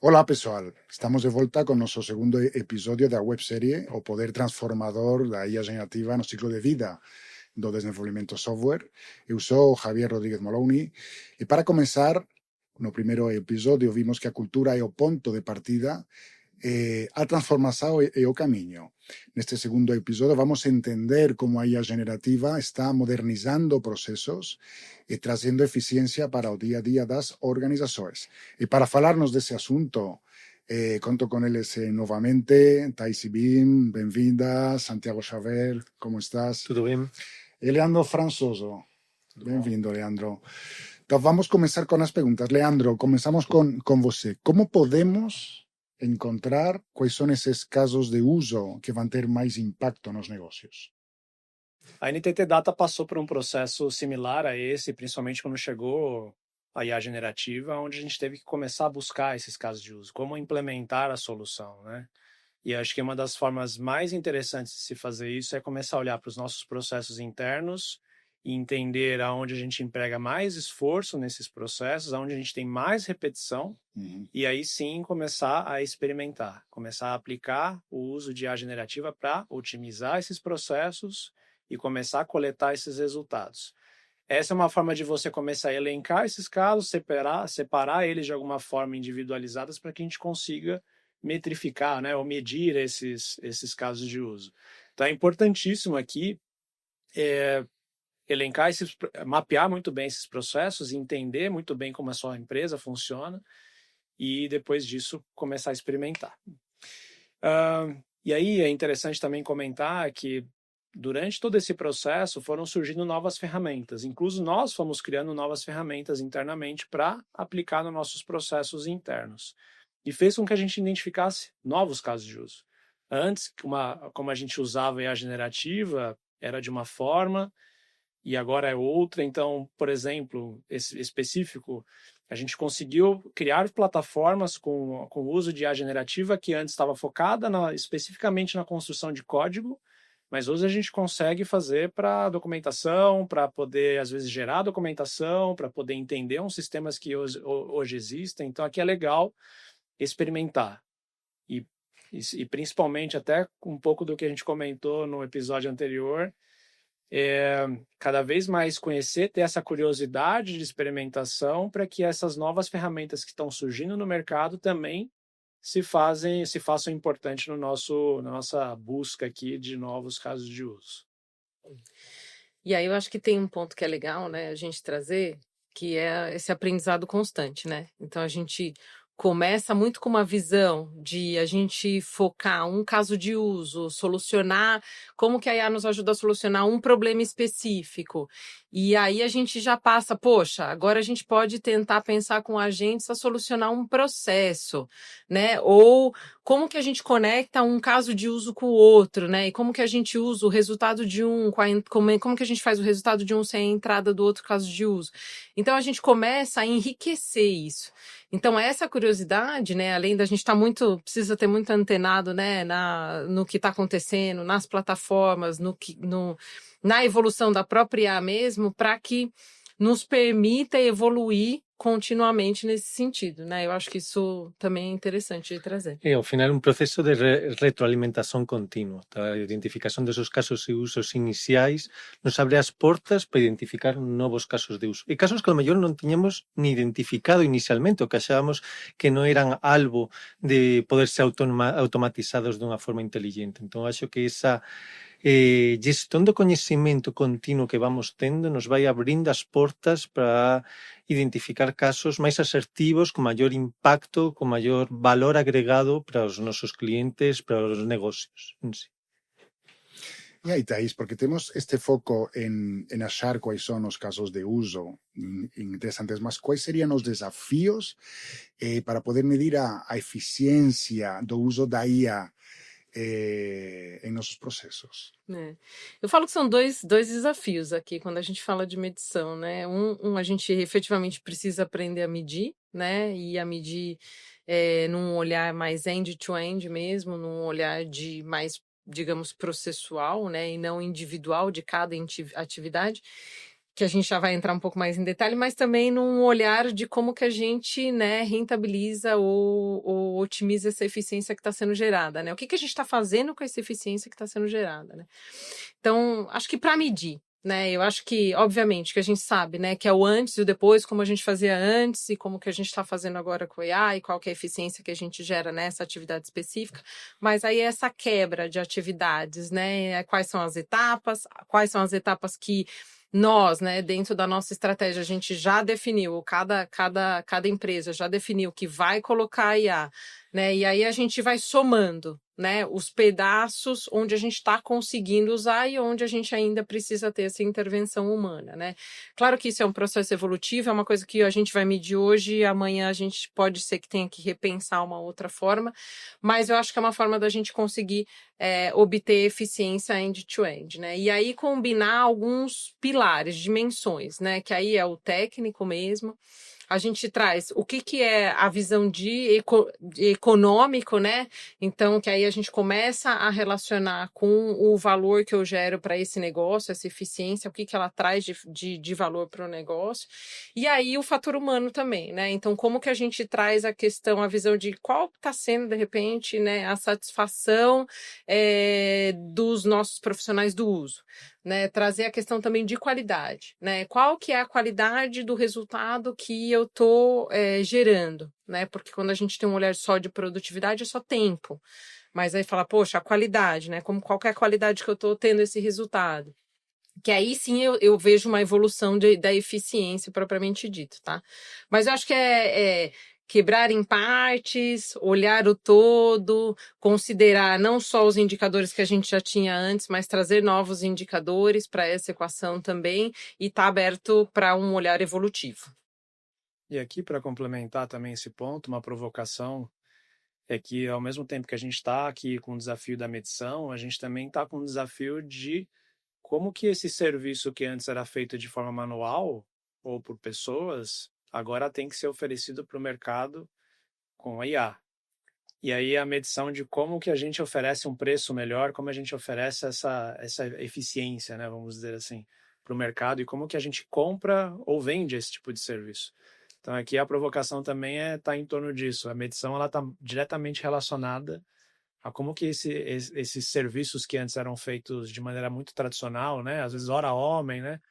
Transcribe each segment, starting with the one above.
Olá, pessoal. Estamos de volta com o nosso segundo episódio da websérie O Poder Transformador da IA Generativa no Ciclo de Vida do Desenvolvimento Software. Eu sou Javier Rodríguez Moloni e para começar, no primeiro episódio vimos que a cultura é o ponto de partida, a transformação é o caminho. Neste segundo episódio vamos entender como a IA generativa está modernizando processos e trazendo eficiência para o dia a dia das organizações. E para falarnos desse assunto, conto con eles novamente. Thais Ibim, bem-vinda. Santiago Xavier, como estás? Tudo bem? E Leandro Françoso. Bem-vindo, Leandro. Então vamos começar com as perguntas. Leandro, começamos com você. Como podemos encontrar quais são esses casos de uso que vão ter mais impacto nos negócios? A NTT Data passou por um processo similar a esse, principalmente quando chegou a IA generativa, onde a gente teve que começar a buscar esses casos de uso, como implementar a solução, né? E acho que uma das formas mais interessantes de se fazer isso é começar a olhar para os nossos processos internos e entender aonde a gente emprega mais esforço nesses processos, aonde a gente tem mais repetição, e aí sim começar a experimentar, começar a aplicar o uso de IA generativa para otimizar esses processos e começar a coletar esses resultados. Essa é uma forma de você começar a elencar esses casos, separar eles de alguma forma individualizadas para que a gente consiga metrificar, né, ou medir esses casos de uso. Então é importantíssimo aqui elencar mapear muito bem esses processos, entender muito bem como a sua empresa funciona e depois disso começar a experimentar. E aí é interessante também comentar que durante todo esse processo foram surgindo novas ferramentas. Inclusive nós fomos criando novas ferramentas internamente para aplicar nos nossos processos internos. E fez com que a gente identificasse novos casos de uso. Antes, como a gente usava a IA generativa, era de uma forma e agora é outra. Então, por exemplo, esse específico, a gente conseguiu criar plataformas com o uso de IA generativa que antes estava focada especificamente na construção de código, mas hoje a gente consegue fazer para documentação, para poder, às vezes, gerar documentação, para poder entender uns sistemas que hoje existem. Então, aqui é legal experimentar. E principalmente, até um pouco do que a gente comentou no episódio anterior, cada vez mais conhecer, ter essa curiosidade de experimentação para que essas novas ferramentas que estão surgindo no mercado também se façam importantes na nossa busca aqui de novos casos de uso. E aí eu acho que tem um ponto que é legal, né, a gente trazer, que é esse aprendizado constante, né? Então a gente começa muito com uma visão de a gente focar um caso de uso, solucionar, como que a IA nos ajuda a solucionar um problema específico. E aí a gente já passa, poxa, agora a gente pode tentar pensar com agentes a solucionar um processo, né? Ou como que a gente conecta um caso de uso com o outro, né? E como que a gente usa o resultado de um, como que a gente faz o resultado de um sem a entrada do outro caso de uso. Então a gente começa a enriquecer isso. Então essa curiosidade, né, além da gente estar precisa ter muito antenado, né, no que está acontecendo, nas plataformas, na evolução da própria IA mesmo, para que nos permita evoluir continuamente nesse sentido, né? Eu acho que isso também é interessante de trazer. Ao final um processo de retroalimentação contínua. A identificação desses casos e usos iniciais nos abre as portas para identificar novos casos de uso. E casos que a lo mellor non tiñamos ni identificado inicialmente, ou que achábamos que non eran algo de poder ser automatizados dunha forma inteligente. Entón, acho que esa gestión do coñecemento continuo que vamos tendo nos vai abrindo as portas para identificar casos máis asertivos, con maior impacto, con maior valor agregado para os nosos clientes, para os negocios. Sí. E aí, Thais, porque temos este foco en achar quais são os casos de uso interesantes, mas quais seriam os desafios para poder medir a eficiência do uso da IA em nossos processos? Eu falo que são dois desafios aqui quando a gente fala de medição, né? A gente efetivamente precisa aprender a medir, né? E a medir num olhar mais end-to-end mesmo, num olhar de mais, digamos, processual, né? E não individual de cada atividade. que a gente já vai entrar um pouco mais em detalhe, mas também num olhar de como que a gente, né, rentabiliza ou otimiza essa eficiência que está sendo gerada, né? O que que a gente está fazendo com essa eficiência que está sendo gerada, né? Então, acho que para medir, né? Eu acho que, obviamente, que a gente sabe, né, que é o antes e o depois, como a gente fazia antes e como que a gente está fazendo agora com o IA e qual que é a eficiência que a gente gera nessa atividade específica, mas aí essa quebra de atividades, né? Quais são as etapas que nós, né, dentro da nossa estratégia, a gente já definiu, cada empresa já definiu que vai colocar IA, né? E aí a gente vai somando, né, os pedaços onde a gente está conseguindo usar e onde a gente ainda precisa ter essa intervenção humana, né? Claro que isso é um processo evolutivo, é uma coisa que a gente vai medir hoje e amanhã a gente pode ser que tenha que repensar uma outra forma, mas eu acho que é uma forma da gente conseguir obter eficiência end-to-end, né? E aí combinar alguns pilares, dimensões, né? Que aí é o técnico mesmo. A gente traz o que é a visão de econômico, né? Então, que aí a gente começa a relacionar com o valor que eu gero para esse negócio, essa eficiência, o que ela traz de valor para o negócio. E aí o fator humano também, né? Então, como que a gente traz a questão, a visão de qual está sendo, de repente, né, a satisfação dos nossos profissionais do uso. Né, trazer a questão também de qualidade, né? Qual que é a qualidade do resultado que eu estou gerando, né? Porque quando a gente tem um olhar só de produtividade, é só tempo. Mas aí fala, poxa, a qualidade, né? Qual que é a qualidade que eu estou tendo esse resultado? Que aí sim eu vejo uma evolução da eficiência propriamente dito, tá? Mas eu acho que quebrar em partes, olhar o todo, considerar não só os indicadores que a gente já tinha antes, mas trazer novos indicadores para essa equação também e estar aberto para um olhar evolutivo. E aqui, para complementar também esse ponto, uma provocação é que, ao mesmo tempo que a gente está aqui com o desafio da medição, a gente também está com o desafio de como que esse serviço que antes era feito de forma manual ou por pessoas, agora tem que ser oferecido para o mercado com a IA. E aí a medição de como que a gente oferece um preço melhor, como a gente oferece essa eficiência, né, vamos dizer assim, para o mercado e como que a gente compra ou vende esse tipo de serviço. Então aqui a provocação também está em torno disso. A medição ela está diretamente relacionada a como que esses serviços que antes eram feitos de maneira muito tradicional, né, às vezes hora homem, né,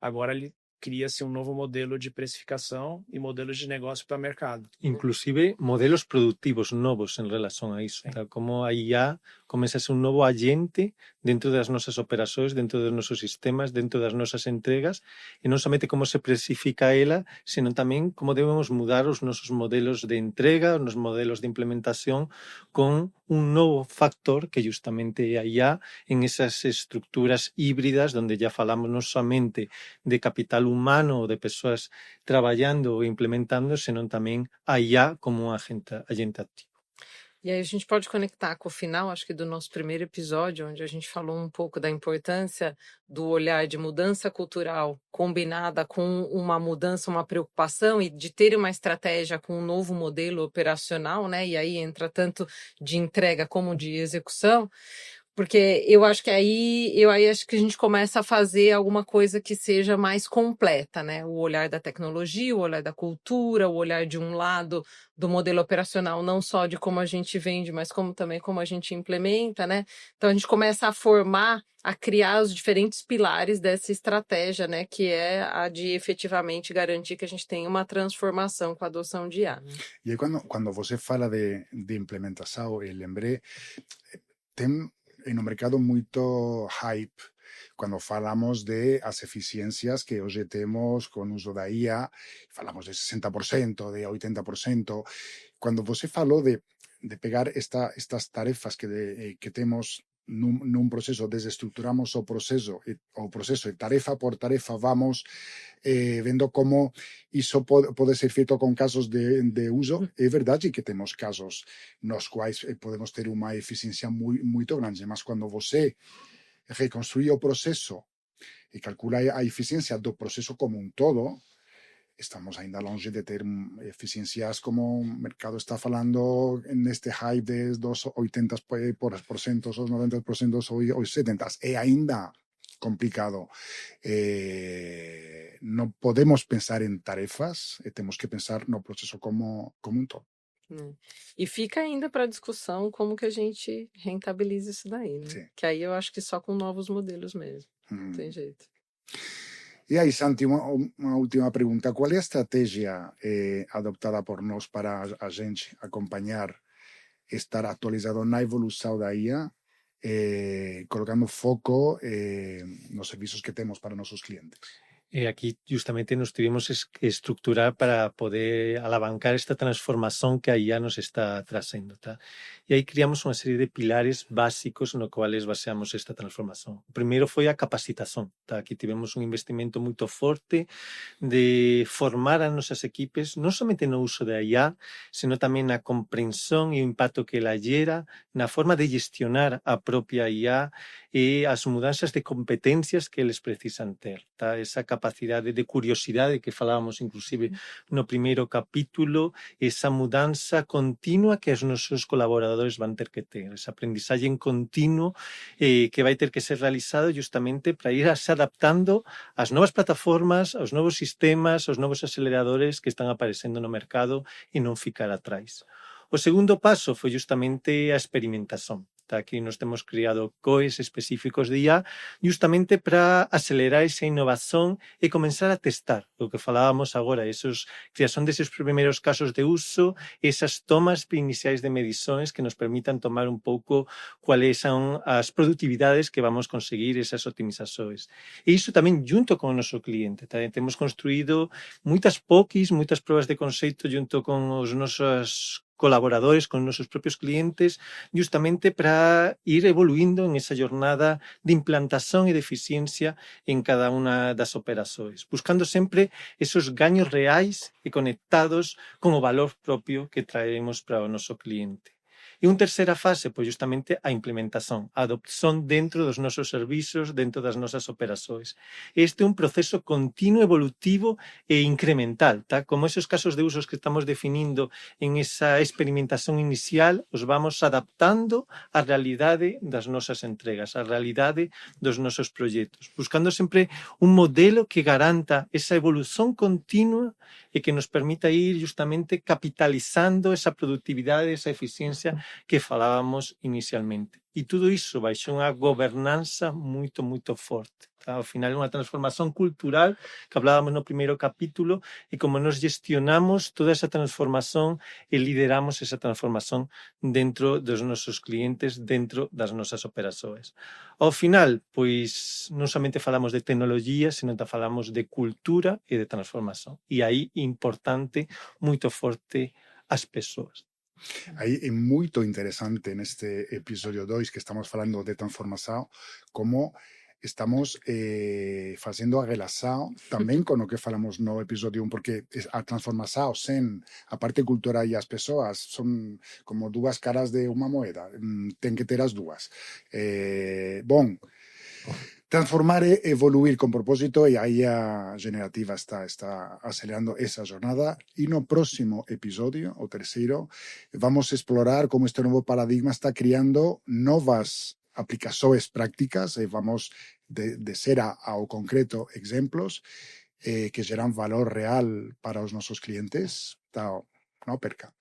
agora ele cria-se um novo modelo de precificação e modelos de negócio para o mercado. Inclusive modelos productivos novos en relación a iso, tal como a IA comeza a ser un novo agente dentro das nosas operações, dentro dos nosos sistemas, dentro das nosas entregas, e non somente como se precifica ela, senón tamén como debemos mudar os nosos modelos de entrega, os nosos modelos de implementación con un novo factor que justamente é a IA en esas estructuras híbridas donde ya falamos non somente de capital humano ou de persoas traballando ou implementando, senón tamén a IA como um agente ativo. E aí a gente pode conectar com o final, acho que do nosso primeiro episódio, onde a gente falou um pouco da importância do olhar de mudança cultural combinada com uma mudança, uma preocupação e de ter uma estratégia com um novo modelo operacional, né? E aí entra tanto de entrega como de execução. Porque eu acho que aí acho que a gente começa a fazer alguma coisa que seja mais completa, né? O olhar da tecnologia, o olhar da cultura, o olhar de um lado do modelo operacional, não só de como a gente vende, mas como também como a gente implementa, né? Então a gente começa a formar, a criar os diferentes pilares dessa estratégia, né? Que é a de efetivamente garantir que a gente tenha uma transformação com a adoção de IA. Né? E aí quando você fala de implementação, eu lembrei, tem no mercado muito hype quando falamos de as eficiencias que hoje temos com o uso da IA, falamos de 60%, de 80%. Quando você falou de pegar estas tarefas que temos num processo, desestruturamos o processo e tarefa por tarefa vamos vendo como isso pode ser feito com casos de uso. É verdade que temos casos nos quais podemos ter uma eficiência muito grande, mas quando você reconstrui o processo e calcula a eficiência do processo como um todo, estamos ainda longe de ter eficiencias como o mercado está falando neste hype dos 80%, os 90%, os 70%. E ainda complicado. No podemos pensar em tarefas, temos que pensar no processo como um todo. E fica ainda para discussão como que a gente rentabiliza isso daí, né? Sim. Que aí eu acho que só com novos modelos mesmo, não tem jeito. E aí, Santi, uma última pergunta. Qual é a estratégia adoptada por nós para a gente acompanhar, estar atualizado na evolução da IA, colocando foco nos serviços que temos para nossos clientes? Aquí justamente nos tuvimos que estructurar para poder alavancar esta transformación que a IA nos está trazendo, tá? E aí criamos unha serie de pilares básicos no cuales baseamos esta transformación. O primeiro foi a capacitación, tá? Aquí tivemos un investimento moito forte de formar a nosas equipes non somente no uso da IA, sino tamén na comprensión e o impacto que ela gera na forma de gestionar a propia IA e as mudanzas de competencias que eles precisan ter, tá? Esa capacidade de curiosidade que falábamos inclusive no primeiro capítulo, esa mudanza continua que os nosos colaboradores van ter que ter, ese aprendizaje continuo que vai ter que ser realizado justamente para ir se adaptando ás novas plataformas, aos novos sistemas, aos novos aceleradores que están aparecendo no mercado e non ficar atrás. O segundo paso foi justamente a experimentación. Aquí nos temos criado COEs específicos de IA justamente para acelerar esa innovación e comenzar a testar o que falábamos agora, creación deses primeiros casos de uso, esas tomas iniciais de medições que nos permitan tomar un pouco cuáles son as productividades que vamos conseguir, esas optimizações. E iso tamén junto con o noso cliente. Temos construído moitas POCs, moitas probas de conceito junto con os nosos colaboradores, con nosos propios clientes, justamente para ir evoluindo en esa jornada de implantación e de eficiencia en cada unha das operações, buscando sempre esos gaños reais e conectados con o valor propio que traemos para o noso cliente. E unha terceira fase, pois justamente a implementación, a adopción dentro dos nosos servizos, dentro das nosas operações. Este é un proceso continuo, evolutivo e incremental, tá? Como esos casos de usos que estamos definindo en esa experimentación inicial, os vamos adaptando á realidade das nosas entregas, á realidade dos nosos proxectos, buscando sempre un modelo que garanta esa evolución continua e que nos permita ir justamente capitalizando esa productividade, esa eficiencia que falábamos inicialmente. E tudo iso baixo unha gobernanza moito, moito forte. Tá? Ao final é unha transformación cultural que hablábamos no primeiro capítulo e como nos gestionamos toda esa transformación e lideramos esa transformación dentro dos nosos clientes, dentro das nosas operações. Ao final, pois, non somente falamos de tecnología, sino que falamos de cultura e de transformación. E aí, importante, moito forte, as persoas. Aí é moito interesante neste episodio 2 que estamos falando de transformación, como estamos facendo a relación tamén con o que falamos no episodio 1, porque a transformación sen a parte cultural e as persoas son como dúas caras de unha moeda, ten que ter as dúas. Transformar e evoluir con propósito, e a IA generativa está acelerando esa jornada. E no próximo episodio, o terceiro, vamos explorar como este novo paradigma está criando novas aplicações prácticas e vamos de ser ao concreto exemplos que geran valor real para os nosos clientes. Non perca.